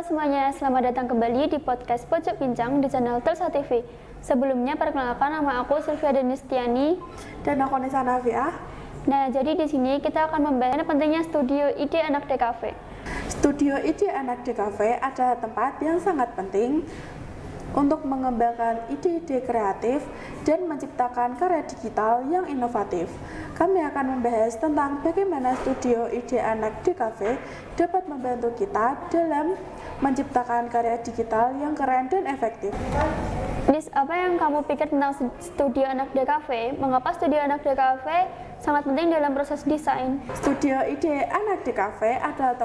semuanya, selamat datang kembali di podcast Pojok Bincang di channel Telsa TV. Sebelumnya perkenalkan, nama aku Sylvia Denistiani dan aku Nisa Nafiah. Nah, jadi di sini kita akan membahas pentingnya Studio Ide Anak DKV. Studio Ide Anak DKV adalah tempat yang sangat penting untuk mengembangkan ide-ide kreatif dan menciptakan karya digital yang inovatif. Kami akan membahas tentang bagaimana Studio Ide Anak DKV dapat membantu kita dalam menciptakan karya digital yang keren dan efektif. Nis, apa yang kamu pikir tentang Studio Anak DKV? Mengapa Studio Anak DKV sangat penting dalam proses desain? Studio Ide Anak DKV adalah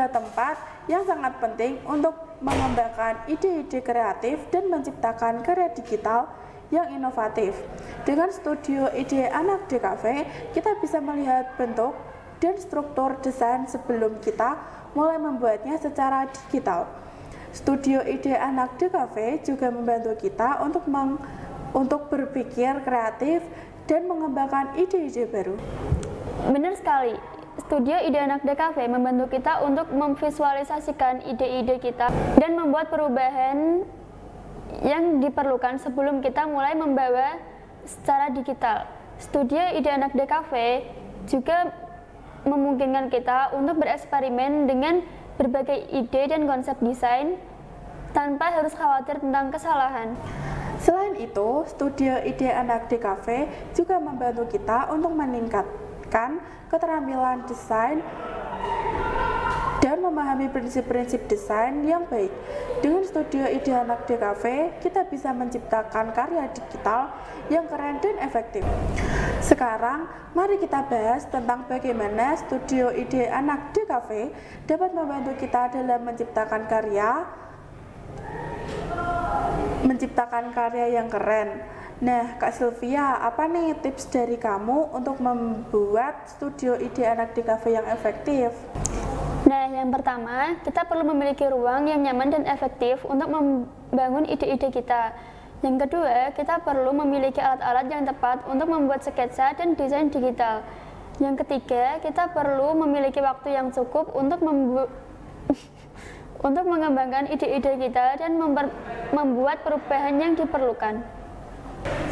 tempat yang sangat penting untuk mengembangkan ide-ide kreatif dan menciptakan karya digital yang inovatif. Dengan Studio Ide Anak DKV, kita bisa melihat bentuk dan struktur desain sebelum kita mulai membuatnya secara digital. Studio Ide Anak DKV juga membantu kita untuk berpikir kreatif dan mengembangkan ide-ide baru. Benar sekali. Studio Ide Anak DKV membantu kita untuk memvisualisasikan ide-ide kita dan membuat perubahan yang diperlukan sebelum kita mulai membawa secara digital. Studio Ide Anak DKV juga memungkinkan kita untuk bereksperimen dengan berbagai ide dan konsep desain tanpa harus khawatir tentang kesalahan. Selain itu, Studio Ide Anak DKV juga membantu kita untuk meningkatkan keterampilan desain dan memahami prinsip-prinsip desain yang baik. Dengan Studio Ide Anak DKV, kita bisa menciptakan karya digital yang keren dan efektif. Sekarang, mari kita bahas tentang bagaimana Studio Ide Anak DKV dapat membantu kita dalam menciptakan karya yang keren. Nah, Kak Sylvia, apa nih tips dari kamu untuk membuat Studio Ide Anak DKV yang efektif? Nah, yang pertama, kita perlu memiliki ruang yang nyaman dan efektif untuk membangun ide-ide kita. Yang kedua, kita perlu memiliki alat-alat yang tepat untuk membuat sketsa dan desain digital. Yang ketiga, kita perlu memiliki waktu yang cukup untuk mengembangkan ide-ide kita dan membuat perubahan yang diperlukan.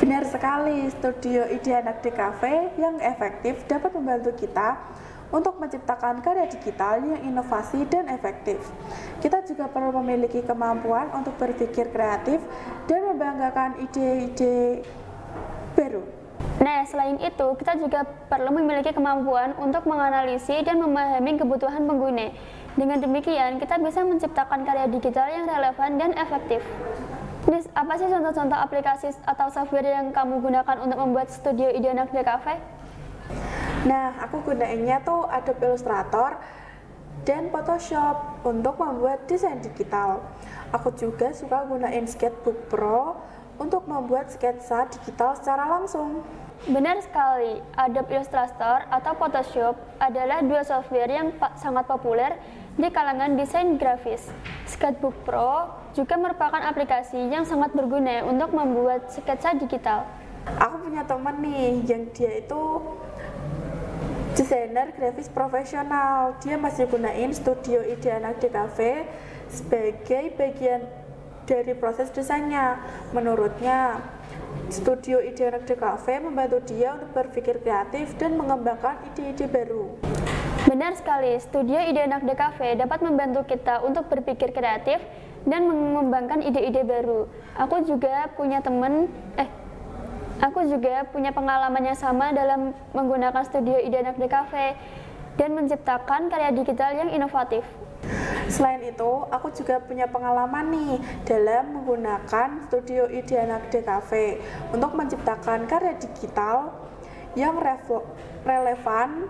Benar sekali, Studio Ide Anak DKV yang efektif dapat membantu kita untuk menciptakan karya digital yang inovasi dan efektif. Kita juga perlu memiliki kemampuan untuk berpikir kreatif dan membanggakan ide-ide baru. Nah, selain itu, kita juga perlu memiliki kemampuan untuk menganalisis dan memahami kebutuhan pengguna. Dengan demikian, kita bisa menciptakan karya digital yang relevan dan efektif. Nis, apa sih contoh-contoh aplikasi atau software yang kamu gunakan untuk membuat Studio Ide Anak DKV? Nah, aku gunainnya tuh Adobe Illustrator dan Photoshop untuk membuat desain digital. Aku juga suka gunain Sketchbook Pro untuk membuat sketsa digital secara langsung. Benar sekali, Adobe Illustrator atau Photoshop adalah dua software yang sangat populer di kalangan desain grafis. Sketchbook Pro juga merupakan aplikasi yang sangat berguna untuk membuat sketsa digital. Aku punya teman nih yang dia itu desainer grafis profesional. Dia masih gunain Studio Ide Anak DKV sebagai bagian dari proses desainnya. Menurutnya, Studio Ide Anak DKV membantu dia untuk berpikir kreatif dan mengembangkan ide-ide baru. Benar sekali, Studio Ide Anak DKV dapat membantu kita untuk berpikir kreatif dan mengembangkan ide-ide baru. Aku juga punya pengalaman yang sama dalam menggunakan Studio Ide Anak DKV dan menciptakan karya digital yang inovatif. Selain itu, aku juga punya pengalaman nih dalam menggunakan Studio Ide Anak DKV untuk menciptakan karya digital yang relevan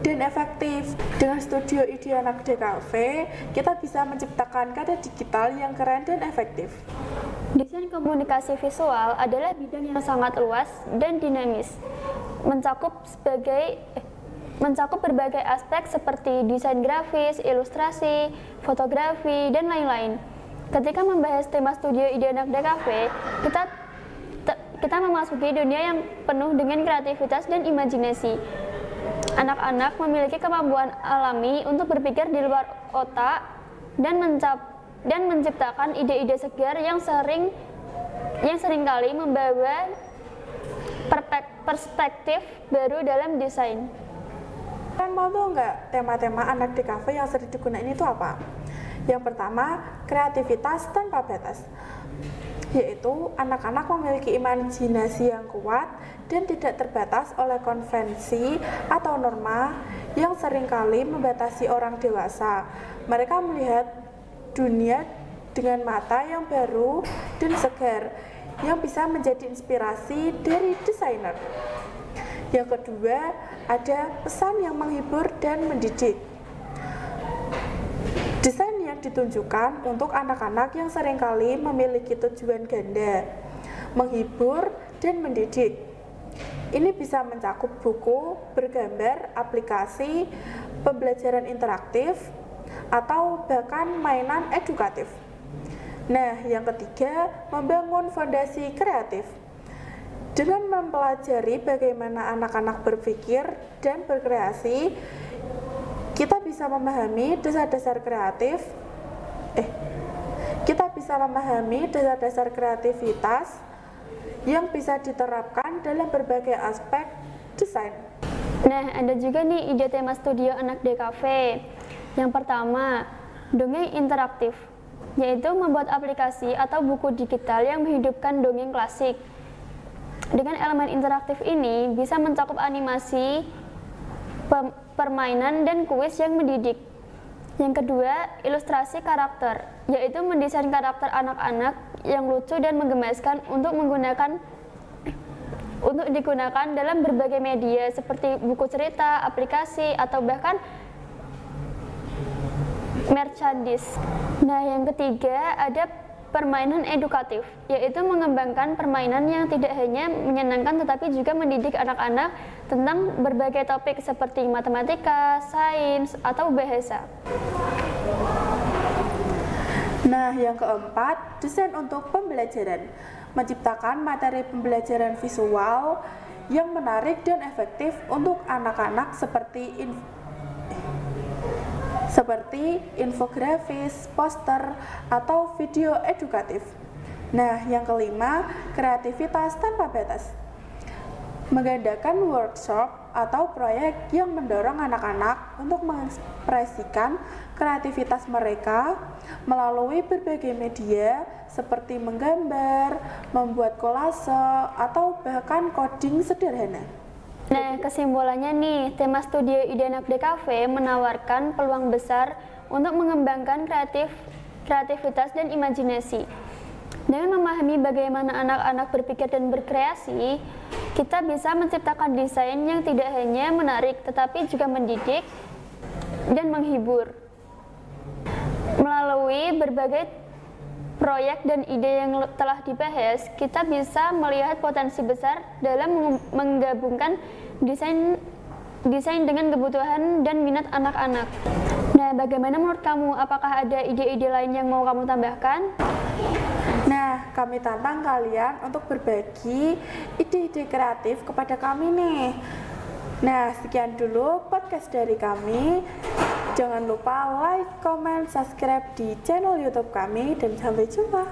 dan efektif. Dengan Studio Ide Anak DKV, kita bisa menciptakan karya digital yang keren dan efektif. Desain komunikasi visual adalah bidang yang sangat luas dan dinamis, mencakup berbagai aspek seperti desain grafis, ilustrasi, fotografi, dan lain-lain. Ketika membahas tema Studio Ide Anak DKV, kita memasuki dunia yang penuh dengan kreativitas dan imajinasi. Anak-anak memiliki kemampuan alami untuk berpikir di luar otak dan menciptakan ide-ide segar yang seringkali membawa perspektif baru dalam desain. Kalian mau tahu nggak tema-tema anak DKV yang sering digunakan itu apa? Yang pertama, kreativitas tanpa batas, yaitu anak-anak memiliki imajinasi yang kuat dan tidak terbatas oleh konvensi atau norma yang seringkali membatasi orang dewasa. Mereka melihat dunia dengan mata yang baru dan segar yang bisa menjadi inspirasi dari desainer. Yang kedua, ada pesan yang menghibur dan mendidik. Desain yang ditunjukkan untuk anak-anak yang seringkali memiliki tujuan ganda, menghibur dan mendidik. Ini bisa mencakup buku, bergambar, aplikasi, pembelajaran interaktif, atau bahkan mainan edukatif. Nah, yang ketiga, membangun fondasi kreatif. Dengan mempelajari bagaimana anak-anak berpikir dan berkreasi, kita bisa memahami dasar-dasar kreativitas yang bisa diterapkan dalam berbagai aspek desain. Nah, ada juga nih ide tema studio anak DKV. Yang pertama, dongeng interaktif, yaitu membuat aplikasi atau buku digital yang menghidupkan dongeng klasik. Dengan elemen interaktif ini bisa mencakup animasi, permainan, dan kuis yang mendidik. Yang kedua, ilustrasi karakter, yaitu mendesain karakter anak-anak yang lucu dan menggemaskan untuk digunakan dalam berbagai media seperti buku cerita, aplikasi, atau bahkan merchandise. Nah, yang ketiga ada permainan edukatif, yaitu mengembangkan permainan yang tidak hanya menyenangkan tetapi juga mendidik anak-anak tentang berbagai topik seperti matematika, sains, atau bahasa. Nah, yang keempat, desain untuk pembelajaran. Menciptakan materi pembelajaran visual yang menarik dan efektif untuk anak-anak seperti infografis, poster, atau video edukatif. Nah, yang kelima, kreativitas tanpa batas. Mengadakan workshop atau proyek yang mendorong anak-anak untuk mengekspresikan kreativitas mereka melalui berbagai media seperti menggambar, membuat kolase, atau bahkan coding sederhana. Nah, kesimpulannya nih, tema studio ide anak DKV menawarkan peluang besar untuk mengembangkan kreativitas dan imajinasi. Dengan memahami bagaimana anak-anak berpikir dan berkreasi, kita bisa menciptakan desain yang tidak hanya menarik, tetapi juga mendidik dan menghibur. Melalui berbagai proyek dan ide yang telah dibahas, kita bisa melihat potensi besar dalam menggabungkan desain dengan kebutuhan dan minat anak-anak. Nah, bagaimana menurut kamu? Apakah ada ide-ide lain yang mau kamu tambahkan? Nah, kami tantang kalian untuk berbagi ide-ide kreatif kepada kami nih. Nah, sekian dulu podcast dari kami. Jangan lupa like, comment, subscribe di channel YouTube kami dan sampai jumpa.